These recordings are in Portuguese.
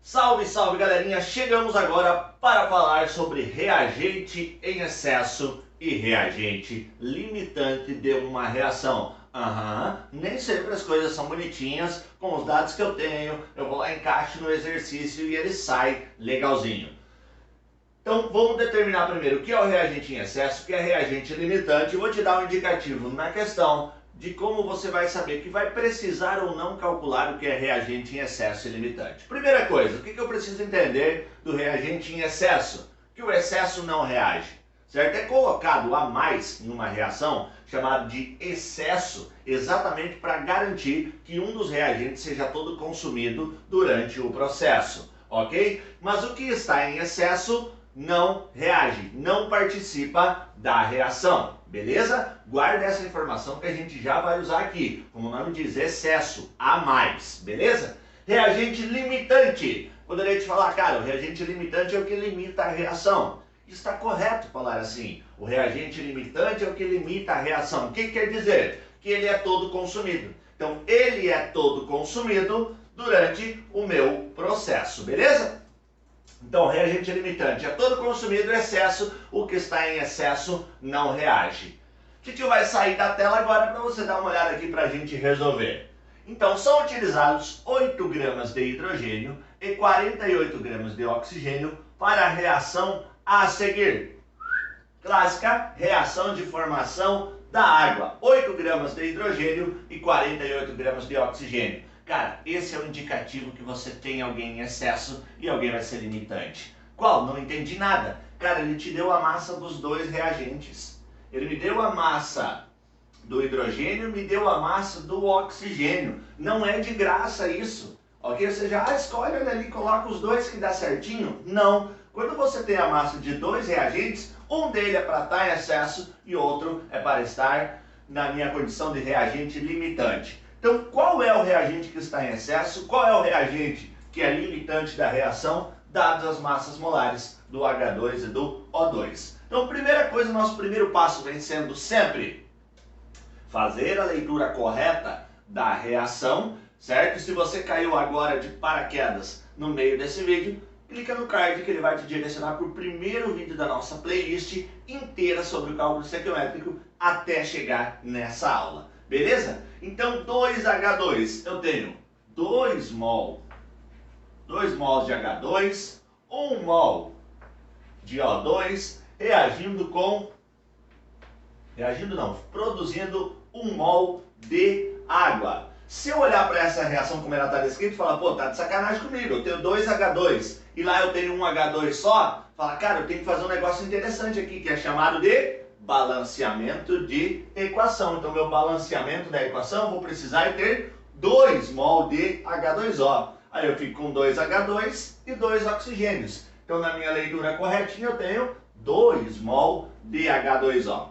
Salve, salve galerinha! Chegamos agora para falar sobre reagente em excesso e reagente limitante de uma reação. Nem sempre as coisas são bonitinhas, com os dados que eu tenho, eu vou lá, encaixo no exercício e ele sai legalzinho. Então vamos determinar primeiro o que é o reagente em excesso, o que é reagente limitante. Eu vou te dar um indicativo na questão de como você vai saber que vai precisar ou não calcular o que é reagente em excesso e limitante. Primeira coisa, o que eu preciso entender do reagente em excesso? Que o excesso não reage, certo? É colocado a mais em uma reação, chamado de excesso, exatamente para garantir que um dos reagentes seja todo consumido durante o processo, ok? Mas o que está em excesso não reage, não participa da reação, beleza? Guarda essa informação que a gente já vai usar aqui, como o nome diz, excesso, a mais, beleza? Reagente limitante, poderia te falar, cara, o reagente limitante é o que limita a reação. Está correto falar assim, o reagente limitante é o que limita a reação. O que quer dizer? Que ele é todo consumido. Então, ele é todo consumido durante o meu processo, beleza? Então, reagente limitante é todo consumido, excesso, o que está em excesso não reage. O que vai sair da tela agora para você dar uma olhada aqui para a gente resolver. Então, são utilizados 8 gramas de hidrogênio e 48 gramas de oxigênio para a reação a seguir. Clássica, reação de formação da água. 8 gramas de hidrogênio e 48 gramas de oxigênio. Cara, esse é o indicativo que você tem alguém em excesso e alguém vai ser limitante. Qual? Não entendi nada. Cara, ele te deu a massa dos dois reagentes. Ele me deu a massa do hidrogênio, me deu a massa do oxigênio. Não é de graça isso. Ok? Ou seja, escolhe ali e coloca os dois que dá certinho. Não. Quando você tem a massa de dois reagentes, um dele é para estar em excesso e outro é para estar na minha condição de reagente limitante. Então, qual é o reagente que está em excesso? Qual é o reagente que é limitante da reação, dadas as massas molares do H2 e do O2? Então, primeira coisa, nosso primeiro passo vem sendo sempre fazer a leitura correta da reação, certo? Se você caiu agora de paraquedas no meio desse vídeo, clica no card que ele vai te direcionar para o primeiro vídeo da nossa playlist inteira sobre o cálculo estequiométrico até chegar nessa aula. Beleza? Então 2H2, eu tenho 2 mols de H2, 1 mol de O2, produzindo 1 mol de água. Se eu olhar para essa reação como ela está descrita e falar, pô, tá de sacanagem comigo, eu tenho 2H2 e lá eu tenho 1H2 só, fala, cara, eu tenho que fazer um negócio interessante aqui, que é chamado de balanceamento de equação. Então, meu balanceamento da equação, vou precisar ter 2 mol de H2O. Aí eu fico com 2H2 e 2 oxigênios. Então, na minha leitura corretinha, eu tenho 2 mol de H2O.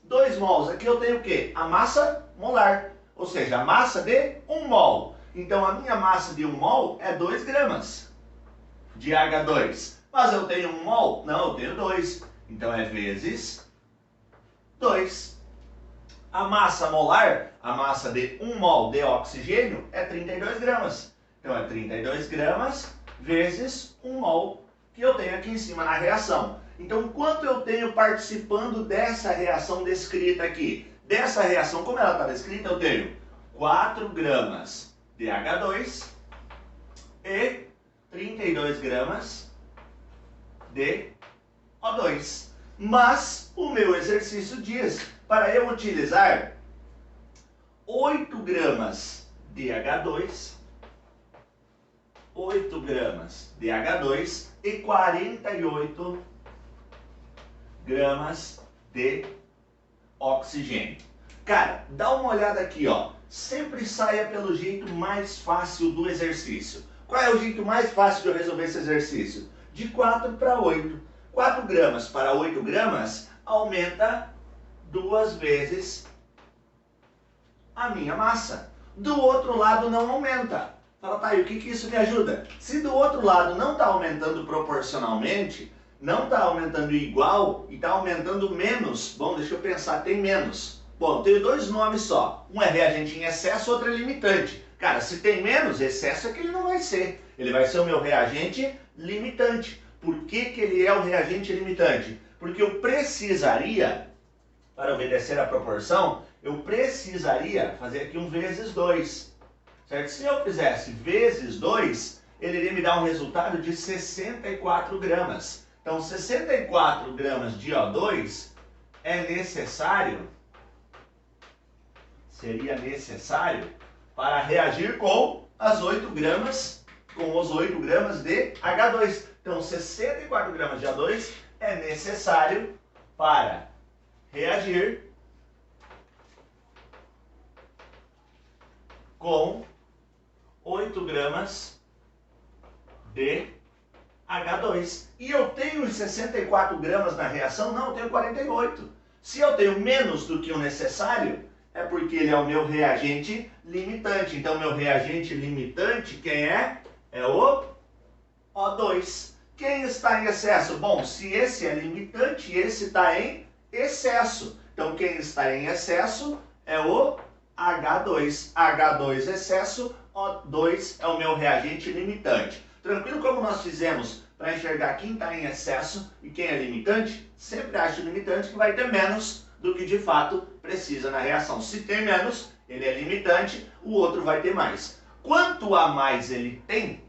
2 mols, aqui eu tenho o quê? A massa molar, ou seja, a massa de 1 mol. Então, a minha massa de 1 mol é 2 gramas de H2. Mas eu tenho 1 mol? Não, eu tenho 2. Então, é vezes 2. A massa molar, a massa de 1 mol de oxigênio é 32 gramas. Então é 32 gramas vezes 1 mol que eu tenho aqui em cima na reação. Então quanto eu tenho participando dessa reação descrita aqui? Dessa reação, como ela está descrita, eu tenho 4 gramas de H2 e 32 gramas de O2. Mas o meu exercício diz para eu utilizar 8 gramas de H2, 8 gramas de H2 e 48 gramas de oxigênio. Cara, dá uma olhada aqui, ó. Sempre saia pelo jeito mais fácil do exercício. Qual é o jeito mais fácil de eu resolver esse exercício? De 4 para 8. 4 gramas para 8 gramas aumenta 2 vezes a minha massa. Do outro lado não aumenta. Fala, tá, e o que isso me ajuda? Se do outro lado não está aumentando proporcionalmente, não está aumentando igual e está aumentando menos, bom, deixa eu pensar, tem menos. Bom, eu tenho dois nomes só. Um é reagente em excesso, outro é limitante. Cara, se tem menos, excesso é que ele não vai ser. Ele vai ser o meu reagente limitante. Por que que ele é o reagente limitante? Porque eu precisaria, para obedecer à proporção, eu precisaria fazer aqui um vezes 2. Certo? Se eu fizesse vezes 2, ele iria me dar um resultado de 64 gramas. Então, 64 gramas de O2 seria necessário para reagir com os 8 gramas de H2. Então, 64 gramas de O2 é necessário para reagir com 8 gramas de H2. E eu tenho os 64 gramas na reação? Não, eu tenho 48. Se eu tenho menos do que o necessário, é porque ele é o meu reagente limitante. Então, meu reagente limitante, quem é? É o O2. Quem está em excesso? Bom, se esse é limitante, esse está em excesso. Então, quem está em excesso é o H2. H2 excesso, O2 é o meu reagente limitante. Tranquilo como nós fizemos para enxergar quem está em excesso e quem é limitante? Sempre acho limitante que vai ter menos do que de fato precisa na reação. Se tem menos, ele é limitante, o outro vai ter mais. Quanto a mais ele tem,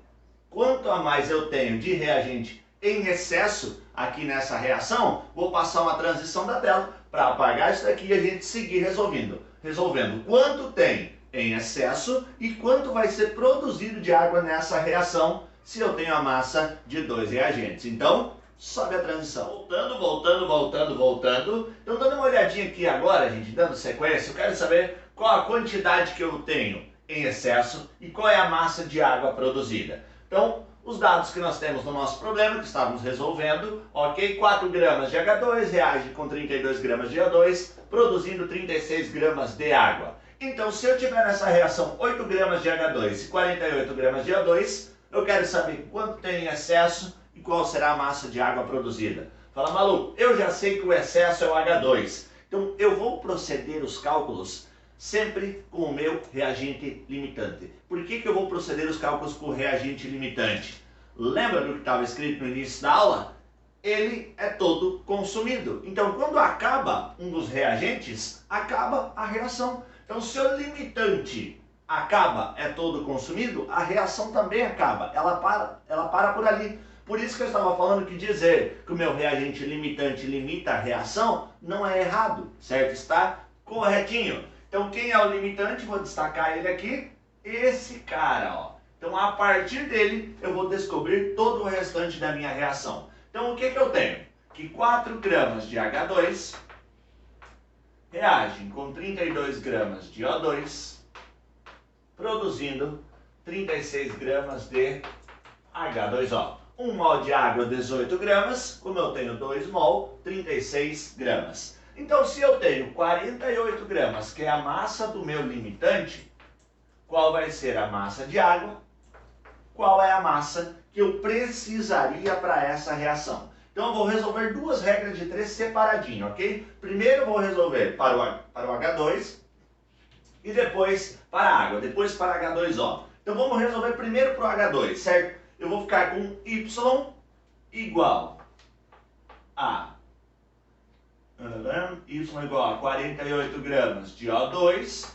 quanto a mais eu tenho de reagente em excesso aqui nessa reação, vou passar uma transição da tela para apagar isso daqui e a gente seguir resolvendo quanto tem em excesso e quanto vai ser produzido de água nessa reação se eu tenho a massa de 2 reagentes. Então, sobe a transição. Voltando. Então, dando uma olhadinha aqui agora, gente, dando sequência, eu quero saber qual a quantidade que eu tenho em excesso e qual é a massa de água produzida. Então, os dados que nós temos no nosso problema, que estávamos resolvendo, ok? 4 gramas de H2 reage com 32 gramas de O2, produzindo 36 gramas de água. Então, se eu tiver nessa reação 8 gramas de H2 e 48 gramas de O2, eu quero saber quanto tem em excesso e qual será a massa de água produzida. Fala, maluco, eu já sei que o excesso é o H2. Então, eu vou proceder os cálculos sempre com o meu reagente limitante. Por que que eu vou proceder os cálculos com o reagente limitante? Lembra do que estava escrito no início da aula? Ele é todo consumido. Então, quando acaba um dos reagentes, acaba a reação. Então, se o limitante acaba, é todo consumido, a reação também acaba. Ela para por ali. Por isso que eu estava falando que dizer que o meu reagente limitante limita a reação não é errado, certo? Está corretinho. Então, quem é o limitante? Vou destacar ele aqui. Esse cara, ó. Então, a partir dele, eu vou descobrir todo o restante da minha reação. Então, o que que eu tenho? Que 4 gramas de H2 reagem com 32 gramas de O2, produzindo 36 gramas de H2O. 1 mol de água, 18 gramas. Como eu tenho 2 mol, 36 gramas. Então, se eu tenho 48 gramas, que é a massa do meu limitante, qual vai ser a massa de água? Qual é a massa que eu precisaria para essa reação? Então, eu vou resolver duas regras de 3 separadinho, ok? Primeiro, eu vou resolver para o H2 e depois para a água, depois para H2O. Então, vamos resolver primeiro para o H2, certo? Eu vou ficar com Y igual a Y igual a 48 gramas de O2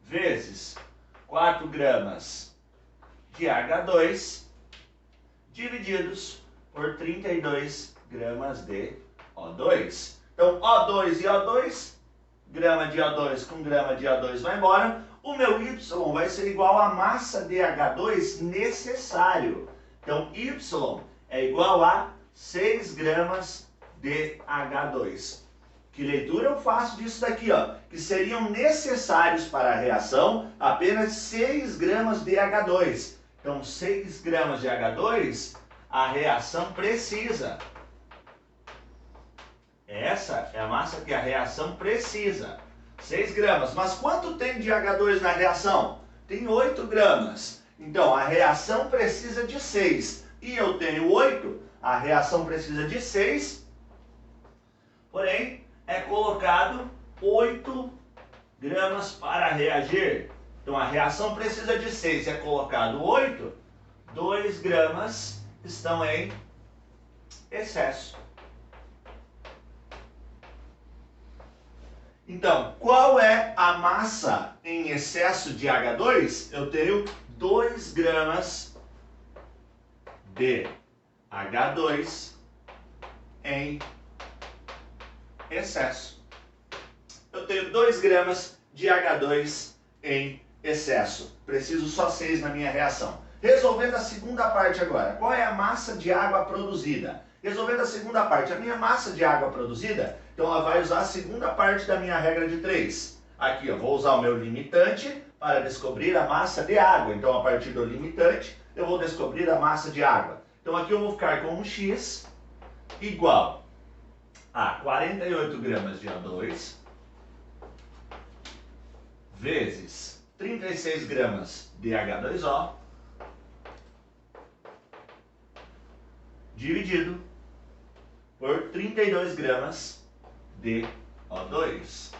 vezes 4 gramas de H2 divididos por 32 gramas de O2. Então, O2 e O2, grama de O2 com grama de O2 vai embora. O meu Y vai ser igual à massa de H2 necessário. Então, Y é igual a 6 gramas de H2. Que leitura eu faço disso daqui, ó? Que seriam necessários para a reação apenas 6 gramas de H2. Então, 6 gramas de H2, a reação precisa. Essa é a massa que a reação precisa. 6 gramas. Mas quanto tem de H2 na reação? Tem 8 gramas. Então, a reação precisa de 6. E eu tenho 8. A reação precisa de 6. Porém, é colocado 8 gramas para reagir. Então, a reação precisa de 6. É colocado 8. gramas estão em excesso. Então, qual é a massa em excesso de H2? Eu tenho 2 gramas de H2 em excesso. Eu tenho 2 gramas de H2 em excesso. Preciso só 6 na minha reação. Resolvendo a segunda parte agora. Qual é a massa de água produzida? Resolvendo a segunda parte. A minha massa de água produzida, então ela vai usar a segunda parte da minha regra de 3. Aqui eu vou usar o meu limitante para descobrir a massa de água. Então a partir do limitante eu vou descobrir a massa de água. Então aqui eu vou ficar com um x igual a 48 gramas de O2 vezes 36 gramas de H2O dividido por 32 gramas de O2.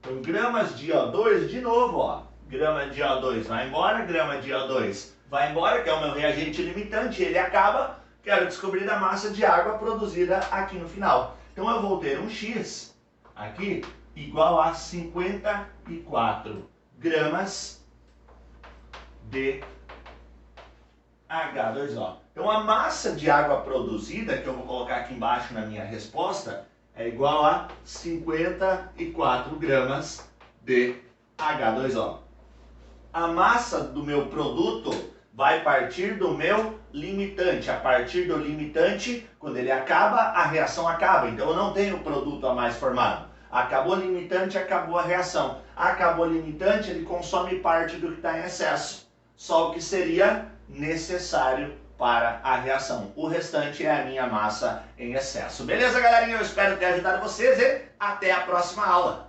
Então, gramas de O2, de novo, ó. Grama de O2 vai embora, grama de O2 vai embora, que é o meu reagente limitante, ele acaba, quero descobrir a massa de água produzida aqui no final. Então eu vou ter um x aqui igual a 54 gramas de H2O. Então a massa de água produzida, que eu vou colocar aqui embaixo na minha resposta, é igual a 54 gramas de H2O. A massa do meu produto vai partir do meu limitante. A partir do limitante, quando ele acaba, a reação acaba. Então eu não tenho produto a mais formado. Acabou o limitante, acabou a reação. Acabou o limitante, ele consome parte do que está em excesso. Só o que seria necessário para a reação. O restante é a minha massa em excesso. Beleza, galerinha? Eu espero ter ajudado vocês e até a próxima aula.